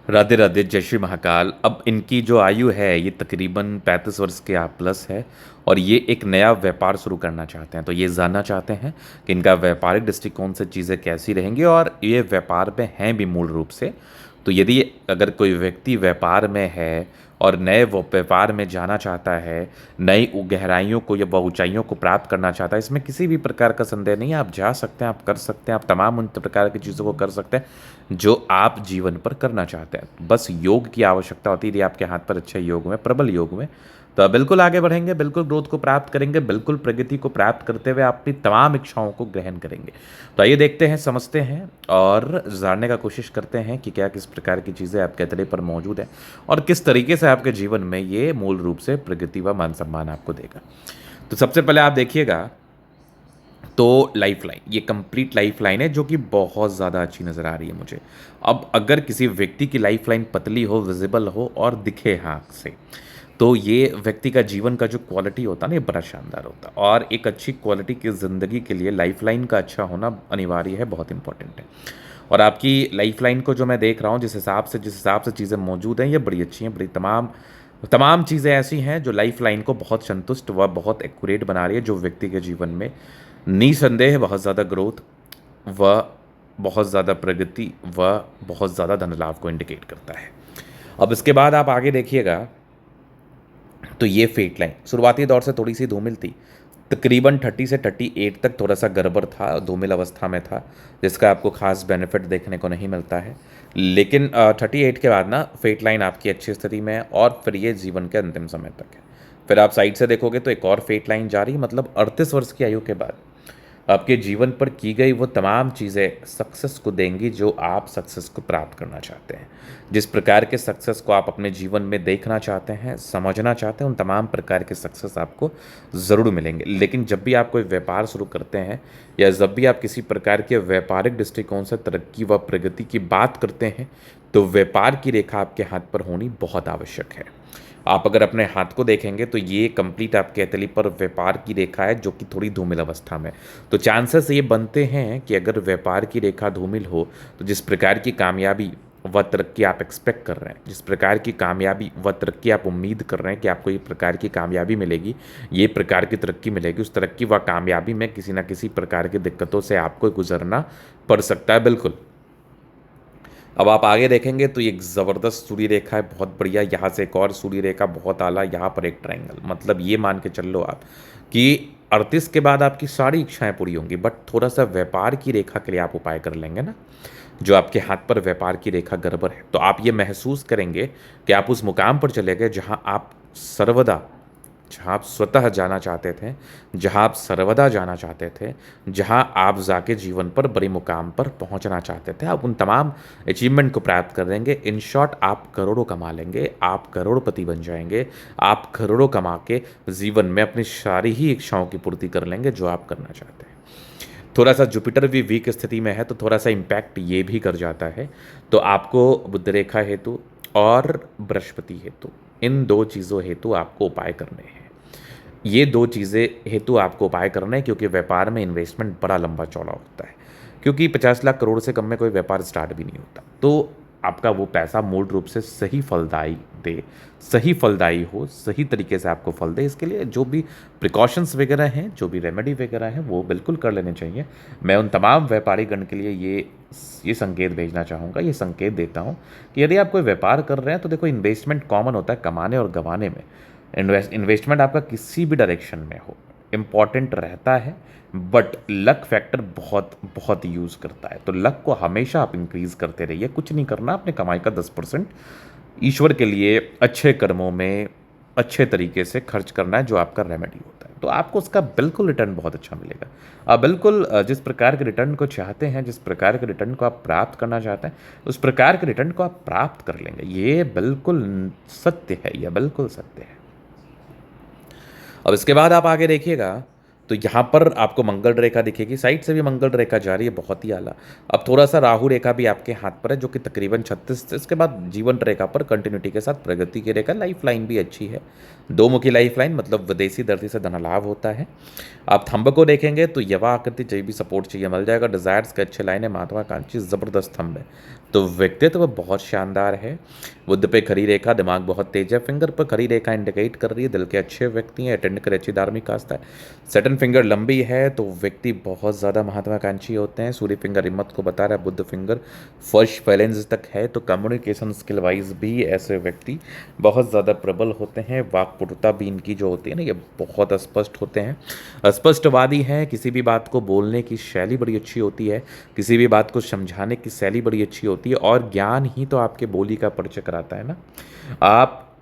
राधे राधे, जय श्री महाकाल। अब इनकी जो आयु है ये तकरीबन 35 वर्ष के आप प्लस है और ये एक नया व्यापार शुरू करना चाहते हैं। तो ये जानना चाहते हैं कि इनका व्यापारिक दृष्टिकोण से चीज़ें कैसी रहेंगी और ये व्यापार में हैं भी मूल रूप से। तो यदि अगर कोई व्यक्ति व्यापार में है और नए वो व्यापार में जाना चाहता है, नई गहराइयों को या ऊंचाइयों को प्राप्त करना चाहता है, इसमें किसी भी प्रकार का संदेह नहीं है। आप जा सकते हैं, आप कर सकते हैं, आप तमाम उन प्रकार की चीज़ों को कर सकते हैं जो आप जीवन पर करना चाहते हैं। बस योग की आवश्यकता होती है। यदि आपके हाथ पर अच्छे योग में, प्रबल योग में, तो आप बिल्कुल आगे बढ़ेंगे, बिल्कुल ग्रोथ को प्राप्त करेंगे, बिल्कुल प्रगति को प्राप्त करते हुए आप अपनी तमाम इच्छाओं को ग्रहण करेंगे। तो आइए देखते हैं, समझते हैं और जानने का कोशिश करते हैं कि क्या किस प्रकार की चीज़ें आपके तले पर मौजूद हैं और किस तरीके से आपके जीवन में ये मूल रूप से प्रगति व मान सम्मान आपको देगा। तो सबसे पहले आप देखिएगा तो लाइफ लाइन, ये कंप्लीट लाइफ लाइन है जो कि बहुत ज़्यादा अच्छी नज़र आ रही है मुझे। अब अगर किसी व्यक्ति की लाइफ लाइन पतली हो, विजिबल हो और दिखे आँख से, तो ये व्यक्ति का जीवन का जो क्वालिटी होता है ना, ये बड़ा शानदार होता है। और एक अच्छी क्वालिटी की ज़िंदगी के लिए लाइफ लाइन का अच्छा होना अनिवार्य है, बहुत इंपॉर्टेंट है। और आपकी लाइफ लाइन को जो मैं देख रहा हूँ, जिस हिसाब से चीज़ें मौजूद हैं, ये बड़ी अच्छी हैं। बड़ी तमाम तमाम चीज़ें ऐसी हैं जो लाइफ लाइन को बहुत संतुष्ट व बहुत एक्यूरेट बना रही है, जो व्यक्ति के जीवन में निसंदेह बहुत ज़्यादा ग्रोथ व बहुत ज़्यादा प्रगति व बहुत ज़्यादा धन लाभ को इंडिकेट करता है। अब इसके बाद आप आगे देखिएगा तो ये फेट लाइन शुरुआती दौर से थोड़ी सी धूमिल थी। तकरीबन 30 से 38 तक थोड़ा सा गड़बड़ था, धूमिल अवस्था में था, जिसका आपको खास बेनिफिट देखने को नहीं मिलता है। लेकिन 38 के बाद ना फेट लाइन आपकी अच्छी स्थिति में है और फिर ये जीवन के अंतिम समय तक है। फिर आप साइड से देखोगे तो एक और फेट लाइन जा रही है, मतलब 38 वर्ष की आयु के बाद आपके जीवन पर की गई वो तमाम चीज़ें सक्सेस को देंगी जो आप सक्सेस को प्राप्त करना चाहते हैं। जिस प्रकार के सक्सेस को आप अपने जीवन में देखना चाहते हैं, समझना चाहते हैं, उन तमाम प्रकार के सक्सेस आपको ज़रूर मिलेंगे। लेकिन जब भी आप कोई व्यापार शुरू करते हैं या जब भी आप किसी प्रकार के व्यापारिक दृष्टिकोण से तरक्की व प्रगति की बात करते हैं, तो व्यापार की रेखा आपके हाथ पर होनी बहुत आवश्यक है। आप अगर अपने हाथ को देखेंगे तो ये कंप्लीट आपके हथेली पर व्यापार की रेखा है जो कि थोड़ी धूमिल अवस्था में। तो चांसेस ये बनते हैं कि अगर व्यापार की रेखा धूमिल हो तो जिस प्रकार की कामयाबी व तरक्की आप एक्सपेक्ट कर रहे हैं, जिस प्रकार की कामयाबी व तरक्की आप उम्मीद कर रहे हैं कि आपको ये प्रकार की कामयाबी मिलेगी, ये प्रकार की तरक्की मिलेगी, उस तरक्की व कामयाबी में किसी न किसी प्रकार की दिक्कतों से आपको गुजरना पड़ सकता है। बिल्कुल। अब आप आगे देखेंगे तो ये एक ज़बरदस्त सूर्य रेखा है, बहुत बढ़िया। यहाँ से एक और सूर्य रेखा बहुत आला, यहाँ पर एक ट्रायंगल। मतलब ये मान के चल लो आप कि 38 के बाद आपकी सारी इच्छाएं पूरी होंगी, बट थोड़ा सा व्यापार की रेखा के लिए आप उपाय कर लेंगे ना। जो आपके हाथ पर व्यापार की रेखा गड़बड़ है, तो आप ये महसूस करेंगे कि आप उस मुकाम पर चले गए जहाँ आप सर्वदा, जहाँ आप स्वतः जाना चाहते थे, जहाँ आप सर्वदा जाना चाहते थे, जहाँ आप जाके जीवन पर बड़ी मुकाम पर पहुँचना चाहते थे, आप उन तमाम अचीवमेंट को प्राप्त कर लेंगे। इन शॉर्ट आप करोड़ों कमा लेंगे, आप करोड़पति बन जाएंगे, आप करोड़ों कमा के जीवन में अपनी सारी ही इच्छाओं की पूर्ति कर लेंगे जो आप करना चाहते हैं। थोड़ा सा जुपिटर भी वीक स्थिति में है तो थोड़ा सा इम्पैक्ट ये भी कर जाता है। तो आपको बुध रेखा हेतु और बृहस्पति हेतु, इन दो चीज़ों हेतु आपको उपाय करने हैं। ये दो चीज़ें हेतु आपको उपाय करना है, क्योंकि व्यापार में इन्वेस्टमेंट बड़ा लंबा चौड़ा होता है। क्योंकि 50 लाख करोड़ से कम में कोई व्यापार स्टार्ट भी नहीं होता। तो आपका वो पैसा मूल रूप से सही फलदायी दे, सही फलदायी हो, सही तरीके से आपको फल दे, इसके लिए जो भी प्रिकॉशंस वगैरह हैं, जो भी रेमेडी वगैरह हैं, वो बिल्कुल कर लेने चाहिए। मैं उन तमाम व्यापारी गण के लिए ये संकेत भेजना चाहूँगा, ये संकेत देता हूँ कि यदि आप कोई व्यापार कर रहे हैं तो देखो, इन्वेस्टमेंट कॉमन होता है कमाने और गंवाने में। इन्वेस्टमेंट आपका किसी भी डायरेक्शन में हो इम्पॉर्टेंट रहता है, बट लक फैक्टर बहुत बहुत यूज़ करता है। तो लक को हमेशा आप इंक्रीज़ करते रहिए। कुछ नहीं करना, अपने कमाई का 10% ईश्वर के लिए अच्छे कर्मों में अच्छे तरीके से खर्च करना है, जो आपका रेमेडी होता है। तो आपको उसका बिल्कुल रिटर्न बहुत अच्छा मिलेगा। आप बिल्कुल जिस प्रकार के रिटर्न को चाहते हैं, जिस प्रकार के रिटर्न को आप प्राप्त करना चाहते हैं, उस प्रकार के रिटर्न को आप प्राप्त कर लेंगे। ये बिल्कुल सत्य है, यह बिल्कुल सत्य है। अब इसके बाद आप आगे देखिएगा तो यहाँ पर आपको मंगल रेखा दिखेगी, साइड से भी मंगल रेखा जा रही है, बहुत ही आला। अब थोड़ा सा राहु रेखा भी आपके हाथ पर है जो कि तकरीबन 36, इसके बाद जीवन रेखा पर कंटिन्यूटी के साथ प्रगति की रेखा। लाइफ लाइन भी अच्छी है, दो मुखी लाइफ लाइन, मतलब विदेशी धरती से धन लाभ होता है। आप थंब को देखेंगे तो यवा आकृति चाहिए भी सपोर्ट चाहिए मिल जाएगा। डिजायर्स के अच्छे लाइन है, महात्माकांक्षी ज़बरदस्त थंब है। तो व्यक्तित्व बहुत शानदार है। बुध पे खड़ी रेखा, दिमाग बहुत तेज है। फिंगर पर खड़ी रेखा इंडिकेट कर रही है दिल के अच्छे व्यक्ति हैं, अटेंड करे अच्छी धार्मिक आस्था है। सेटन फिंगर लंबी है तो व्यक्ति बहुत ज़्यादा महत्वाकांक्षी होते हैं। सूर्य फिंगर हिम्मत को बता रहा है। बुध फिंगर फर्स्ट बैलेंस तक है तो कम्युनिकेशन स्किल वाइज भी ऐसे व्यक्ति बहुत ज़्यादा प्रबल होते हैं। वाक्पटुता भी इनकी जो होती है ना, ये बहुत स्पष्ट होते हैं, स्पष्टवादी हैं। किसी भी बात को बोलने की शैली बड़ी अच्छी होती है, किसी भी बात को समझाने की शैली बड़ी अच्छी होती है। और ज्ञान ही तो आपके बोली का परिचय कराता है ना। आप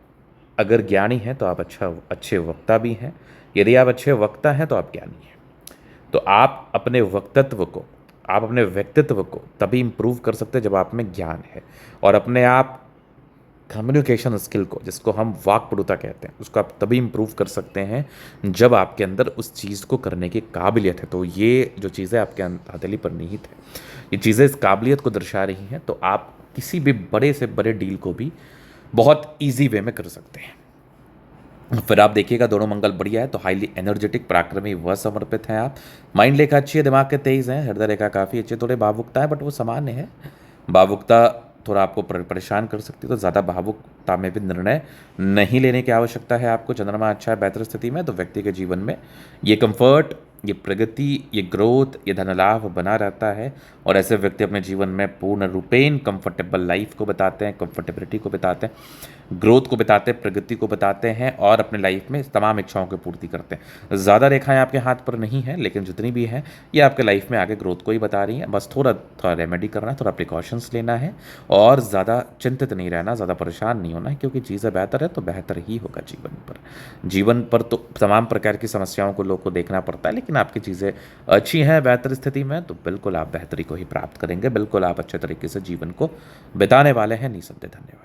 अगर ज्ञानी हैं तो आप अच्छे वक्ता भी हैं। यदि आप अच्छे वक्ता हैं तो आप ज्ञानी हैं। तो आप अपने व्यक्तित्व को तभी इम्प्रूव कर सकते हैं जब आप में ज्ञान है। और अपने आप कम्युनिकेशन स्किल को, जिसको हम वाक्पटुता कहते हैं, उसको आप तभी इम्प्रूव कर सकते हैं जब आपके अंदर उस चीज़ को करने की काबिलियत है। तो ये जो चीज़ें आपके हथेली पर निहित है, ये चीज़ें इस काबिलियत को दर्शा रही हैं। तो आप किसी भी बड़े से बड़े डील को भी बहुत ईजी वे में कर सकते हैं। फिर आप देखिएगा दोनों मंगल बढ़िया है तो हाईली एनर्जेटिक, पराक्रमी व समर्पित हैं आप। माइंड रेखा अच्छी है, दिमाग के तेज हैं। हृदय रेखा काफ़ी अच्छी, थोड़े भावुकता है बट वो सामान्य है। भावुकता थोड़ा आपको परेशान कर सकती है, तो ज़्यादा भावुकता में भी निर्णय नहीं लेने की आवश्यकता है आपको। चंद्रमा अच्छा है बेहतर स्थिति में, तो व्यक्ति के जीवन में ये कंफर्ट, ये प्रगति, ये ग्रोथ, ये धन लाभ बना रहता है। और ऐसे व्यक्ति अपने जीवन में पूर्ण रूपेण कंफर्टेबल लाइफ को बताते हैं, कंफर्टेबिलिटी को बताते हैं, ग्रोथ को बताते हैं, प्रगति को बताते हैं और अपने लाइफ में तमाम इच्छाओं की पूर्ति करते हैं। ज़्यादा रेखाएं आपके हाथ पर नहीं हैं, लेकिन जितनी भी हैं ये आपके लाइफ में आगे ग्रोथ को ही बता रही हैं। बस थोड़ा थोड़ा रेमेडी करना है, थोड़ा प्रिकॉशंस लेना है और ज़्यादा चिंतित नहीं रहना, ज़्यादा परेशान नहीं होना है, क्योंकि चीज़ें बेहतर है तो बेहतर ही होगा जीवन पर। जीवन पर तो तमाम प्रकार की समस्याओं को लोग को देखना पड़ता है, लेकिन आपकी चीज़ें अच्छी हैं, बेहतर स्थिति में, तो बिल्कुल आप बेहतरी को ही प्राप्त करेंगे। बिल्कुल आप अच्छे तरीके से जीवन को बिताने वाले हैं। निसंदेह। धन्यवाद।